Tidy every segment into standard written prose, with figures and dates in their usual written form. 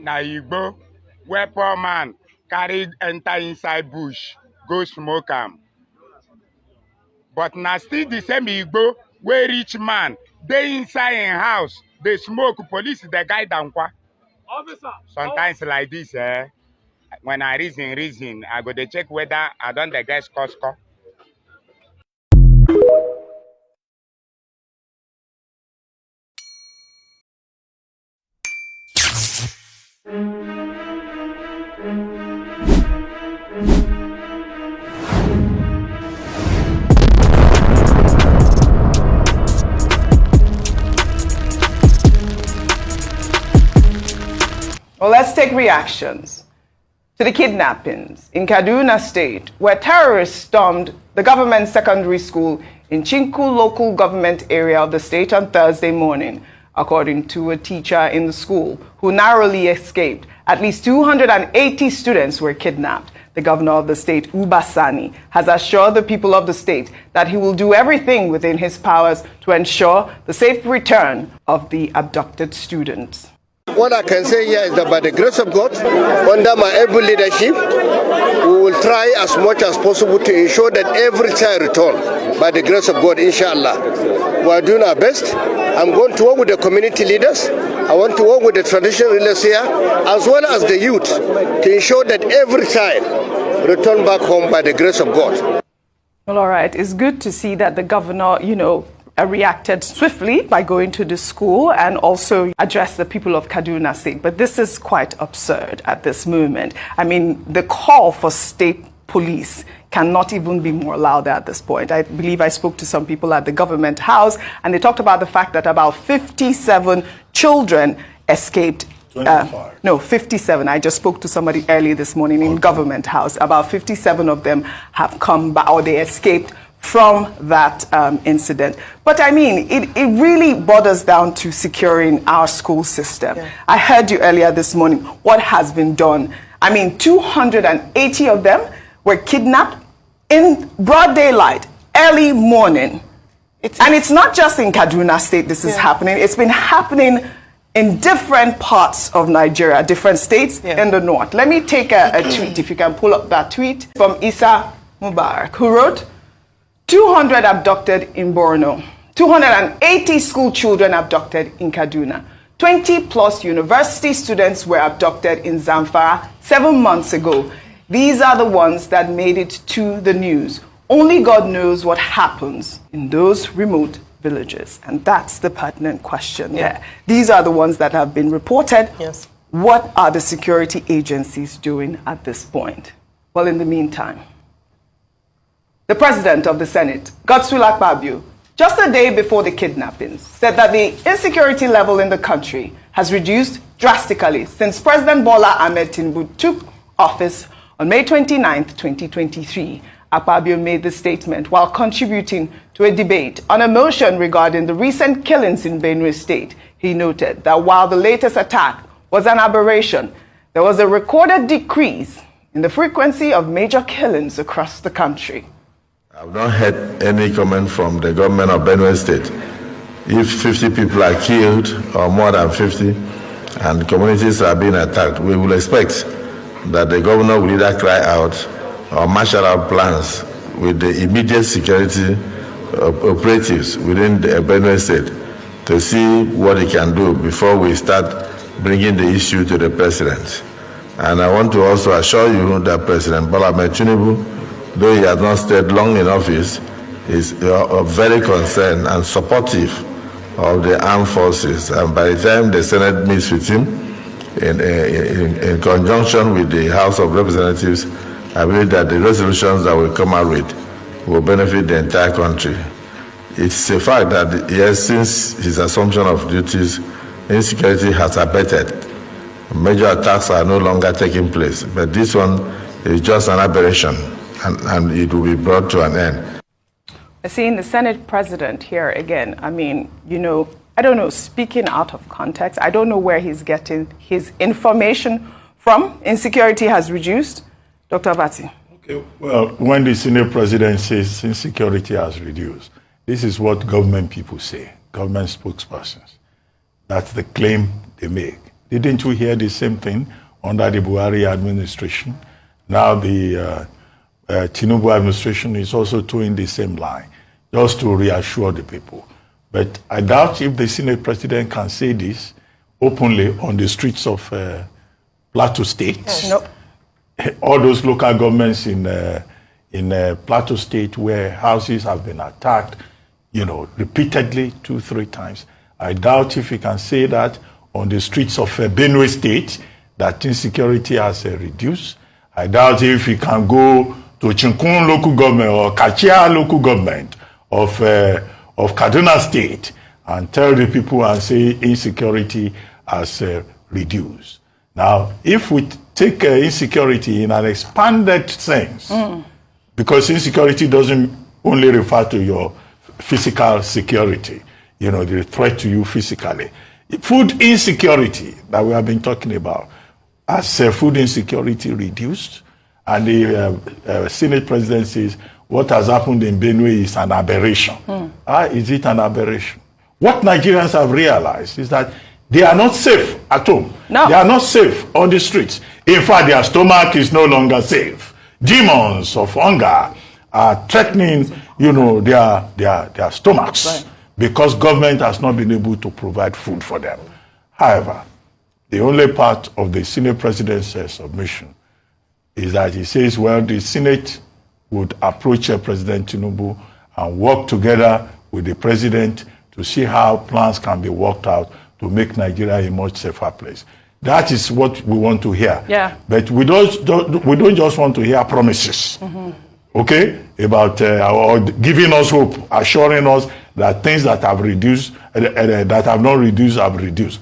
na Igbo where poor man carry enter inside bush go smoke am. But na still the same Igbo where rich man dey inside im house dey smoke, police dey guide am kwa. Sometimes like this, when I reason, I go dey check whether I don dey get score. Well, let's take reactions to the kidnappings in Kaduna State, where terrorists stormed the government secondary school in Chinku local government area of the state on Thursday morning. According to a teacher in the school who narrowly escaped, at least 280 students were kidnapped. The governor of the state, Uba Sani, has assured the people of the state that he will do everything within his powers to ensure the safe return of the abducted students. What I can say here is that by the grace of God, under my able leadership, we will try as much as possible to ensure that every child return. By the grace of God, inshallah. We are doing our best. I'm going to work with the community leaders. I want to work with the traditional rulers here, as well as the youth, to ensure that every child return back home by the grace of God. Well, all right. It's good to see that the governor, reacted swiftly by going to the school and also addressed the people of Kaduna State. But this is quite absurd at this moment. I mean, the call for state police cannot even be more louder at this point. I believe I spoke to some people at the government house, and they talked about the fact that about 57 children escaped. 57. I just spoke to somebody early this morning in government house. About 57 of them have come back, or they escaped from that incident. But I mean, it really boils down to securing our school system. Yeah. I heard you earlier this morning what has been done. I mean, 280 of them were kidnapped in broad daylight, early morning. And it's not just in Kaduna State this is happening. It's been happening in different parts of Nigeria, different states in the north. Let me take a tweet, if you can pull up that tweet, from Isa Mubarak, who wrote, 200 abducted in Borno, 280 school children abducted in Kaduna, 20+ university students were abducted in Zamfara 7 months ago. These are the ones that made it to the news. Only God knows what happens in those remote villages. And that's the pertinent question there. These are the ones that have been reported. Yes. What are the security agencies doing at this point? Well, in the meantime, the president of the Senate, Godswill Akpabio, just a day before the kidnappings, said that the insecurity level in the country has reduced drastically since President Bola Ahmed Tinubu took office on May 29, 2023. Akpabio made the statement while contributing to a debate on a motion regarding the recent killings in Benue State. He noted that while the latest attack was an aberration, there was a recorded decrease in the frequency of major killings across the country. I've not heard any comment from the government of Benue State. If 50 people are killed, or more than 50, and communities are being attacked, we will expect that the governor will either cry out or marshal out plans with the immediate security operatives within the Benue State to see what he can do before we start bringing the issue to the president. And I want to also assure you that President Bola Ahmed Tinubu, though he has not stayed long in office, is very concerned and supportive of the armed forces. And by the time the Senate meets with him, in conjunction with the House of Representatives, I believe that the resolutions that will come out with will benefit the entire country. It's a fact that, yes, since his assumption of duties, insecurity has abated. Major attacks are no longer taking place, but this one is just an aberration. And it will be brought to an end. Seeing the Senate president here again, I mean, I don't know, speaking out of context, I don't know where he's getting his information from. Insecurity has reduced. Dr. Abati. Okay, well, when the senior president says insecurity has reduced, this is what government people say, government spokespersons. That's the claim they make. Didn't we hear the same thing under the Buhari administration? Now the Tinubu administration is also doing the same line, just to reassure the people. But I doubt if the Senate president can say this openly on the streets of Plateau State. Nope. All those local governments in Plateau State where houses have been attacked, repeatedly 2-3 times. I doubt if he can say that on the streets of Benue State that insecurity has reduced. I doubt if he can go to Chinkun local government or Kachia local government of Kaduna State and tell the people and say insecurity has reduced. Now, if we take insecurity in an expanded sense, because insecurity doesn't only refer to your physical security, the threat to you physically. Food insecurity that we have been talking about, as food insecurity reduced, and the Senate president says what has happened in Benue is an aberration. Is it an aberration? What Nigerians have realized is that they are not safe at home. No. They are not safe on the streets. In fact, their stomach is no longer safe. Demons of hunger are threatening, their stomachs, right, because government has not been able to provide food for them. However, the only part of the Senate president's submission is that he says, well, the Senate would approach President Tinubu and work together with the president to see how plans can be worked out to make Nigeria a much safer place. That is what we want to hear. Yeah. But we don't just want to hear promises, okay, about or giving us hope, assuring us that things that have reduced, that have not reduced, have reduced.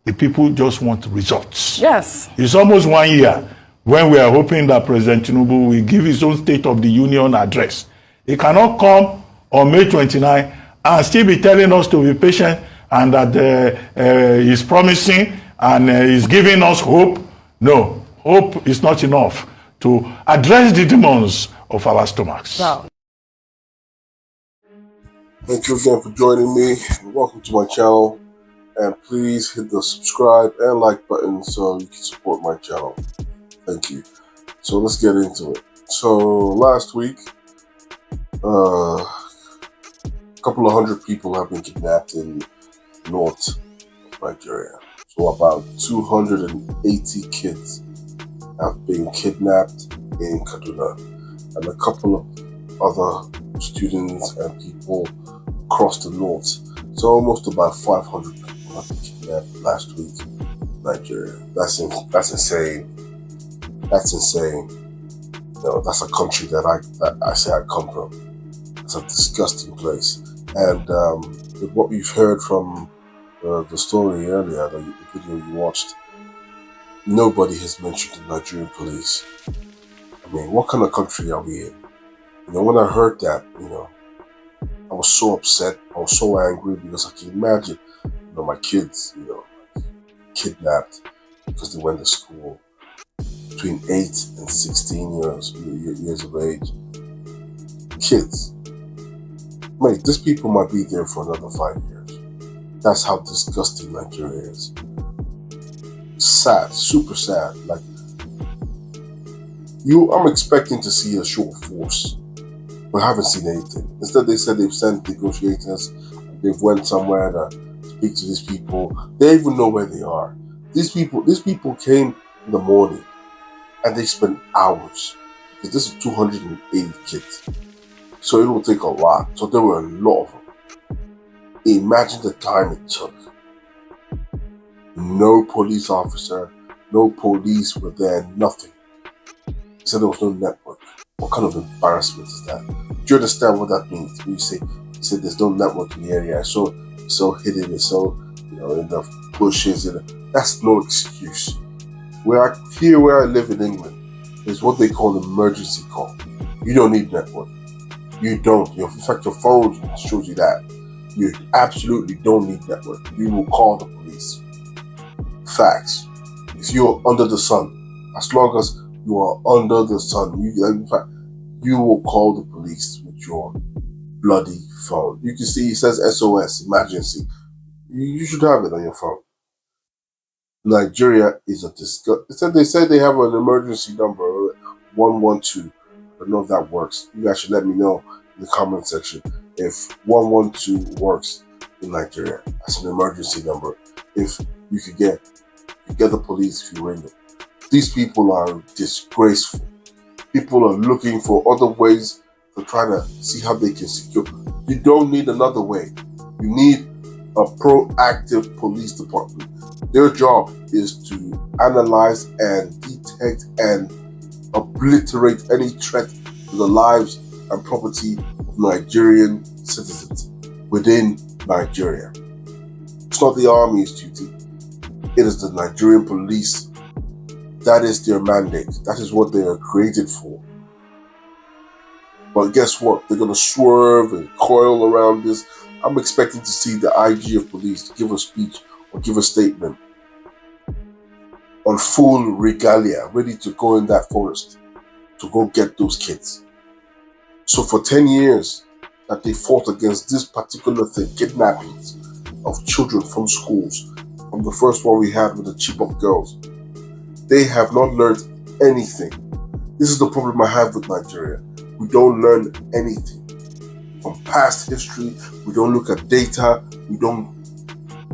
The people just want results. Yes. It's almost 1 year when we are hoping that President Tinubu will give his own State of the Union address. He cannot come on May 29 and still be telling us to be patient and that he's promising and he's giving us hope. No, hope is not enough to address the demons of our stomachs. Wow. Thank you again for joining me. Welcome to my channel. And please hit the subscribe and like button so you can support my channel. Thank you. So let's get into it. So last week, a couple of hundred people have been kidnapped in North Nigeria. So about 280 kids have been kidnapped in Kaduna, and a couple of other students and people across the north. So almost about 500 people have been kidnapped last week in Nigeria. That's insane. That's insane. That's a country that I say I come from. It's a disgusting place. And with what we've heard from the story earlier, the video you watched, nobody has mentioned the Nigerian police. I mean, what kind of country are we in? When I heard that, I was so upset. I was so angry because I can imagine, my kids, kidnapped because they went to school between 8 and 16 years of age. Kids. Mate, these people might be there for another 5 years. That's how disgusting Nigeria is. Sad, super sad. I'm expecting to see a show of force, but I haven't seen anything. Instead, they said they've sent negotiators. They've went somewhere to speak to these people. They even know where they are. These people came in the morning, and they spent hours, because this is 280 kids. So it will take a lot. So there were a lot of them. Imagine the time it took. No police officer, no police were there, nothing. He said there was no network. What kind of embarrassment is that? Do you understand what that means? When you said there's no network in the area, it's so hidden, it's so, in the bushes, that's no excuse. Where I live in England, is what they call an emergency call. You don't need network. You don't. In fact, your phone shows you that. You absolutely don't need network. You will call the police. Facts. If you're under the sun, as long as you are under the sun, you will call the police with your bloody phone. You can see it says SOS, emergency. You should have it on your phone. Nigeria is a disgust. They said they have an emergency number, 112. I don't know if that works. You guys should let me know in the comment section if 112 works in Nigeria as an emergency number. If you could get the police if you ring them. These people are disgraceful. People are looking for other ways to try to see how they can secure. You don't need another way. You need a proactive police department. Their job is to analyze and detect and obliterate any threat to the lives and property of Nigerian citizens within Nigeria. It's not the army's duty. It is the Nigerian police. That is their mandate. That is what they are created for. But guess what? They're going to swerve and coil around this. I'm expecting to see the IG of police give a speech or give a statement on full regalia, ready to go in that forest to go get those kids. So for 10 years that they fought against this particular thing, kidnappings of children from schools, from the first one we had with the Chibok girls, they have not learned anything. This is the problem I have with Nigeria. We don't learn anything from past history. We don't look at data. We don't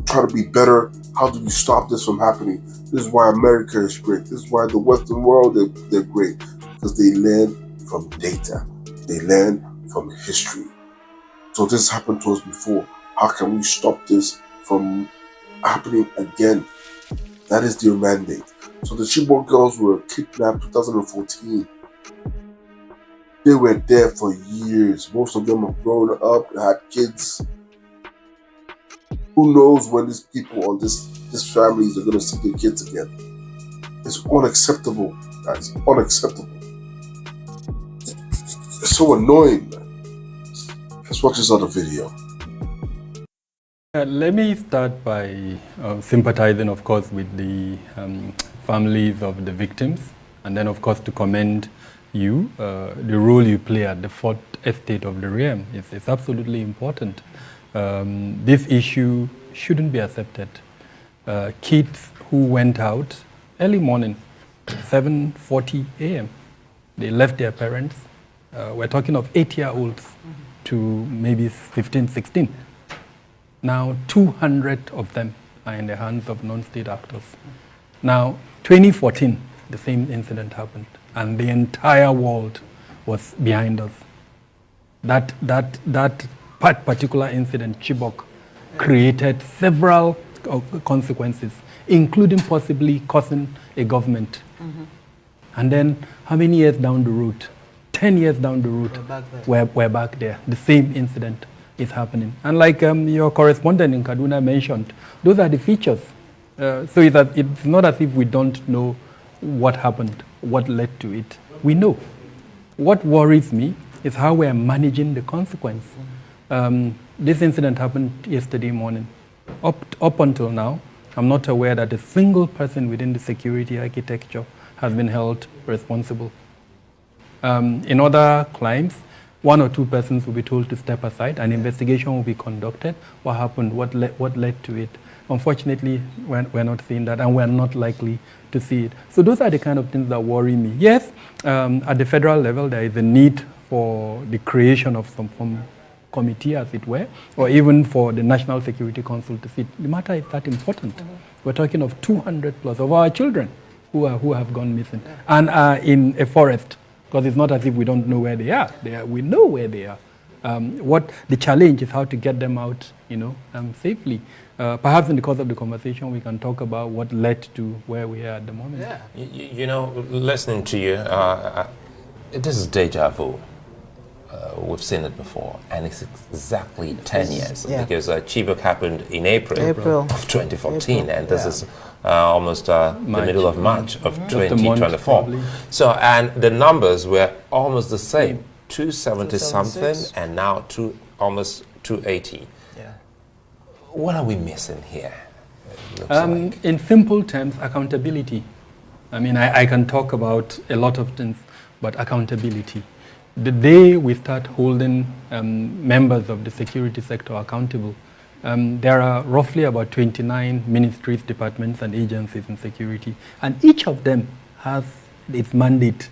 try to be better. How do we stop this from happening? This is why America is great. This is why the Western world, they're great. Because they learn from data. They learn from history. So this happened to us before. How can we stop this from happening again? That is their mandate. So the Chibok girls were kidnapped in 2014. They were there for years. Most of them have grown up, had kids. Who knows when these people or these families are going to see their kids again? It's unacceptable, guys. Unacceptable. It's so annoying, man. Let's watch this other video. Let me start by sympathizing, of course, with the families of the victims, and then, of course, to commend you. The role you play at the fourth estate of the realm is absolutely important. This issue shouldn't be accepted. Kids who went out early morning, 7:40 a.m., they left their parents. We're talking of 8-year-olds to maybe 15, 16. Now 200 of them are in the hands of non-state actors. Now 2014, the same incident happened, and the entire world was behind us. That particular incident, Chibok, created several consequences, including possibly causing a government. And then how many years down the road? 10 years down the road, we're back there. The same incident is happening. And like your correspondent in Kaduna mentioned, those are the features. So it's not as if we don't know what happened, what led to it. We know. What worries me is how we are managing the consequence. This incident happened yesterday morning. Up until now, I'm not aware that a single person within the security architecture has been held responsible. In other crimes, 1 or 2 persons will be told to step aside, an investigation will be conducted. What happened? What led to it? Unfortunately, we're not seeing that, and we're not likely to see it. So those are the kind of things that worry me. Yes, at the federal level, there is a need for the creation of some committee, as it were, or even for the National Security Council to see. The matter is that important. We're talking of 200 plus of our children who have gone missing and are in a forest. Because it's not as if we don't know where they are. We know where they are. What the challenge is how to get them out, safely. Perhaps in the course of the conversation, we can talk about what led to where we are at the moment. Yeah. Listening to you, this is deja vu. We've seen it before, and it's exactly 10 years because Chibok happened in April of 2014, and this is almost the middle of March of 2024. So, and the numbers were almost the same, 270 something, and now almost 280. Yeah. What are we missing here? In simple terms, accountability. I mean, I can talk about a lot of things, but accountability. The day we start holding members of the security sector accountable, There are roughly about 29 ministries, departments, and agencies in security, and each of them has its mandate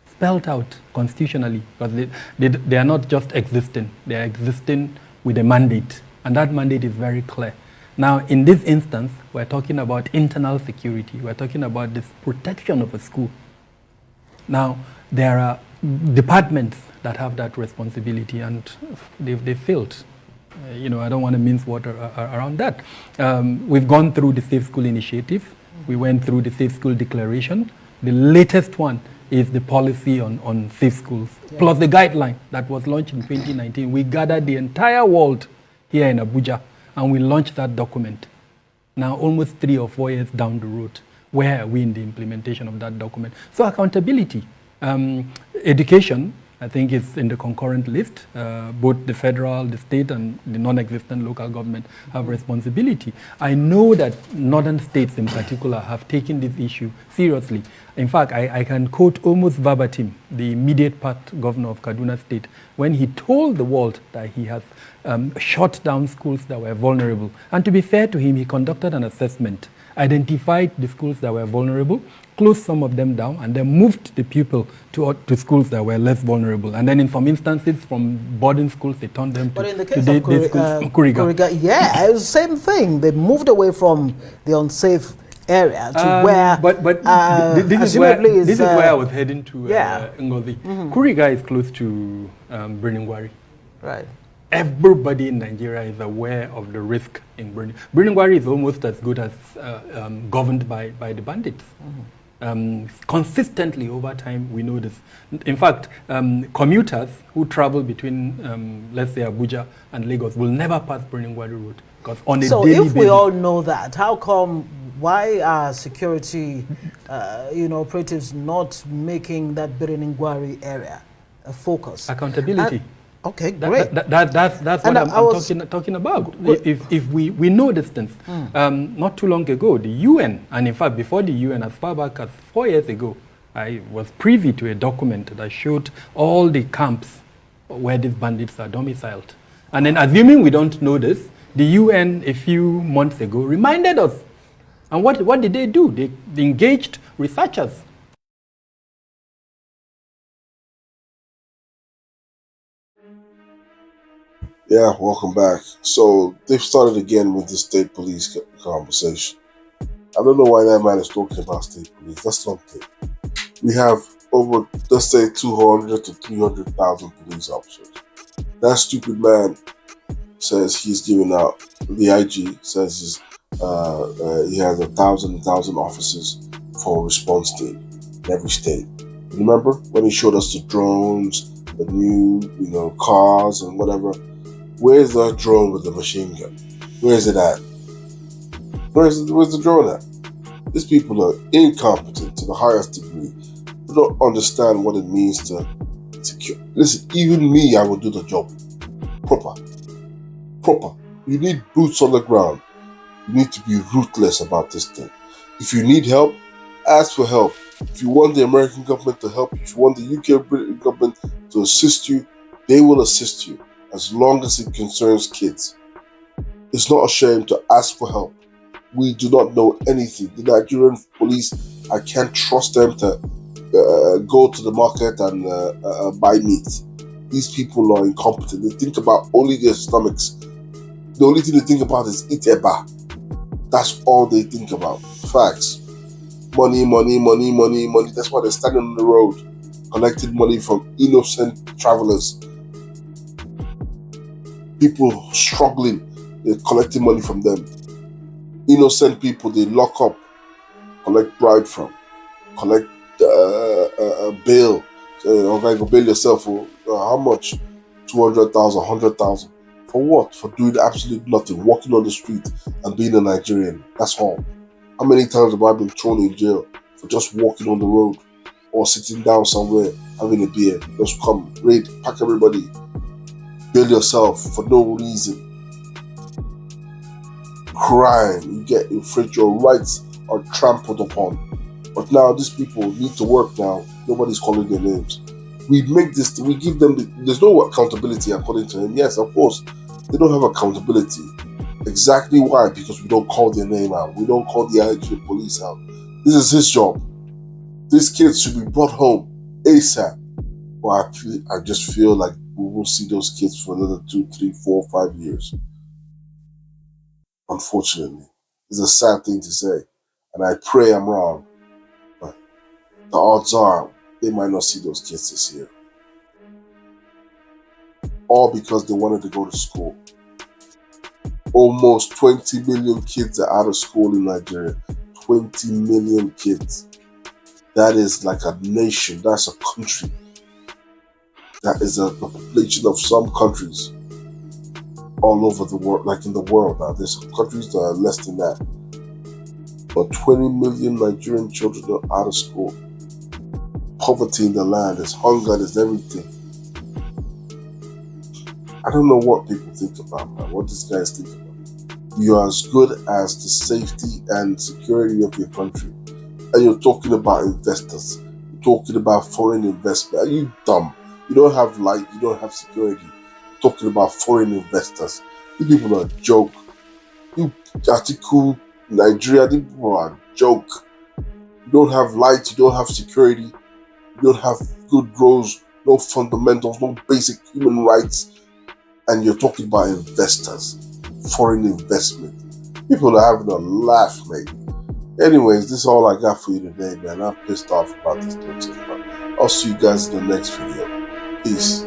spelled out constitutionally, because they are not just existing, they are existing with a mandate, and that mandate is very clear. Now, in this instance, we're talking about internal security, we're talking about this protection of a school. Now, there are departments that have that responsibility, and they failed. I don't want to mince water around that. We've gone through the Safe School Initiative. We went through the Safe School Declaration. The latest one is the policy on safe schools, plus the guideline that was launched in 2019. We gathered the entire world here in Abuja, and we launched that document. Now, almost 3 or 4 years down the road, where are we in the implementation of that document? So accountability. Education, I think, is in the concurrent list. Both the federal, the state, and the non-existent local government have responsibility. I know that northern states in particular have taken this issue seriously. In fact, I can quote almost verbatim the immediate past governor of Kaduna State when he told the world that he has shut down schools that were vulnerable. And to be fair to him, he conducted an assessment, identified the schools that were vulnerable, closed some of them down, and then moved the pupil to schools that were less vulnerable. And then in some instances, from boarding schools, they turned them But in the to case day of schools. Kuriga, yeah, it was the same thing. They moved away from the unsafe area to where, this is where I was heading to, Ngozi. Kuriga is close to Birningwari. Right. Everybody in Nigeria is aware of the risk in Birning. Birningwari is almost as good as governed by the bandits. Consistently over time, we know this. In fact, commuters who travel between, let's say, Abuja and Lagos will never pass Birningwari Road. Because on a daily basis. So if we all know that, how come, why are security operatives not making that Birningwari area a focus? Accountability. Okay, great. That's what I'm talking about. If we know this things, not too long ago, the UN, and in fact before the UN, as far back as 4 years ago, I was privy to a document that showed all the camps where these bandits are domiciled. And then, assuming we don't know this, the UN a few months ago reminded us. And what did they do? They engaged researchers. Yeah, welcome back. So they've started again with the state police conversation. I don't know why that man is talking about state police. That's something. We have over, let's say, 200 to 300,000 police officers. That stupid man says he's giving out, the IG says he has 1,000 officers for a response team in every state. Remember when he showed us the drones, the new, cars and whatever? Where's the drone with the machine gun? Where is it at? Where's the drone at? These people are incompetent to the highest degree. They don't understand what it means to secure. Listen, even me, I will do the job. Proper. You need boots on the ground. You need to be ruthless about this thing. If you need help, ask for help. If you want the American government to help you, if you want the UK British government to assist you, they will assist you. As long as it concerns kids. It's not a shame to ask for help. We do not know anything. The Nigerian police, I can't trust them to go to the market and buy meat. These people are incompetent. They think about only their stomachs. The only thing they think about is eat eba. That's all they think about. Facts. Money. That's why they're standing on the road, collecting money from innocent travelers. People struggling, they're collecting money from them. Innocent people, they lock up, collect bribe from, collect a bail. Okay, go bail yourself for how much? 200,000, 100,000. For what? For doing absolutely nothing, walking on the street and being a Nigerian. That's all. How many times have I been thrown in jail for just walking on the road or sitting down somewhere having a beer? Just come, raid, pack everybody. Bail yourself for no reason. Crime, you get infringed, your rights are trampled upon. But now these people need to work now. Nobody's calling their names. We give them, there's no accountability according to him. Yes, of course, they don't have accountability. Exactly why? Because we don't call their name out. We don't call the IG and police out. This is his job. These kids should be brought home ASAP. But I just feel like we won't see those kids for another 2, 3, 4, 5 years. Unfortunately. It's a sad thing to say. And I pray I'm wrong. But the odds are they might not see those kids this year. All because they wanted to go to school. Almost 20 million kids are out of school in Nigeria. 20 million kids. That is like a nation. That's a country. That is the population of some countries all over the world, like in the world now. There's countries that are less than that. But 20 million Nigerian children are out of school. Poverty in the land, there's hunger, there's everything. I don't know what people think about, man. What these guys think about. You are as good as the safety and security of your country. And you're talking about investors. You're talking about foreign investment. Are you dumb? You don't have light, you don't have security. You're talking about foreign investors. These people are a joke. You article Nigeria, these people are a joke. You don't have light, you don't have security, you don't have good roads, no fundamentals, no basic human rights. And you're talking about investors, foreign investment. People are having a laugh, mate. Anyways, this is all I got for you today, man. I'm pissed off about this nonsense, but I'll see you guys in the next video. Peace.